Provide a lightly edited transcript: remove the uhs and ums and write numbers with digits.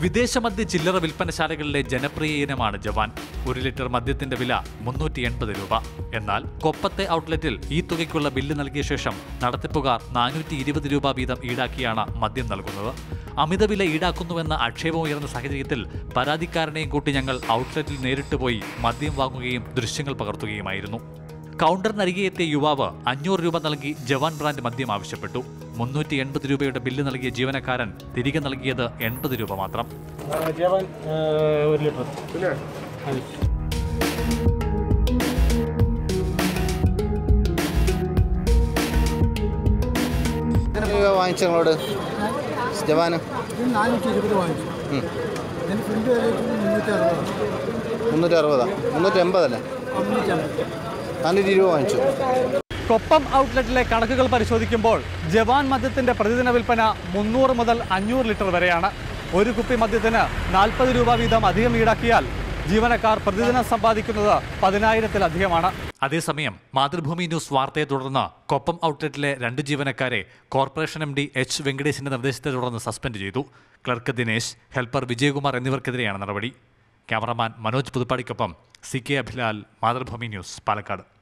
വിദേശ മദ്യ ചില്ലറ വിൽപ്പനശാലകളിലെ ജനപ്രിയ ഇനമാണ് ജവാൻ. 1 ലിറ്റർ മദ്യത്തിന്റെ വില 380 രൂപ. എന്നാൽ കൊപ്പത്തെ ഔട്ട്ലെറ്റിൽ ഈ തുകയ്ക്കുള്ള ബില്ല് നൽകിയ ശേഷം നടത്തിപ്പുകാർ 420 രൂപ വീതം ഈടാക്കിയാണ് മദ്യം നൽകുന്നത്. അമിതവില ഈടാക്കുന്നുവെന്ന ആക്ഷേപം ഉയർന്ന സാഹചര്യത്തിൽ പരാതിക്കാരനെയും കൂട്ടി ഞങ്ങൾ ഔട്ട്ലെറ്റിൽ നേരിട്ട് പോയി മദ്യം വാങ്ങുകയും ദൃശ്യങ്ങൾ പകർത്തുകയുമായിരുന്നു. കൗണ്ടറിനരികെ എത്തിയ യുവാവ് 500 രൂപ നൽകി ജവാൻ ബ്രാൻഡ് മദ്യം ആവശ്യപ്പെട്ടു. 380 രൂപയുടെ ബില്ല് നൽകിയ ജീവനക്കാരൻ തിരികെ നൽകിയത് 80 രൂപ മാത്രം. വാങ്ങിച്ചോട് ജവാന് 360 അല്ലേ? 400 രൂപ വാങ്ങിച്ചു. കൊപ്പം ഔട്ട്ലെറ്റിലെ കണക്കുകൾ പരിശോധിക്കുമ്പോൾ ജവാൻ മദ്യത്തിന്റെ പ്രതിദിന വിൽപ്പന 300 മുതൽ 500 ലിറ്റർ വരെയാണ്. ഒരു കുപ്പി മദ്യത്തിന് 40 രൂപ വീതം അധികം ഈടാക്കിയാൽ ജീവനക്കാർ പ്രതിദിനം സമ്പാദിക്കുന്നത് 10,000-ത്തിലധികമാണ്. അതേസമയം മാതൃഭൂമി ന്യൂസ് വാർത്തയെ തുടർന്ന് കൊപ്പം ഔട്ട്ലെറ്റിലെ 2 ജീവനക്കാരെ കോർപ്പറേഷൻ MD H വെങ്കടേശിന്റെ നിർദ്ദേശത്തെ തുടർന്ന് സസ്പെൻഡ് ചെയ്തു. ക്ലർക്ക് ദിനേശ്, ഹെൽപ്പർ വിജയകുമാർ എന്നിവർക്കെതിരെയാണ് നടപടി. ക്യാമറമാൻ മനോജ് പുതുപ്പാടിക്കൊപ്പം CK അഭിലാൽ, മാതൃഭൂമി ന്യൂസ്, പാലക്കാട്.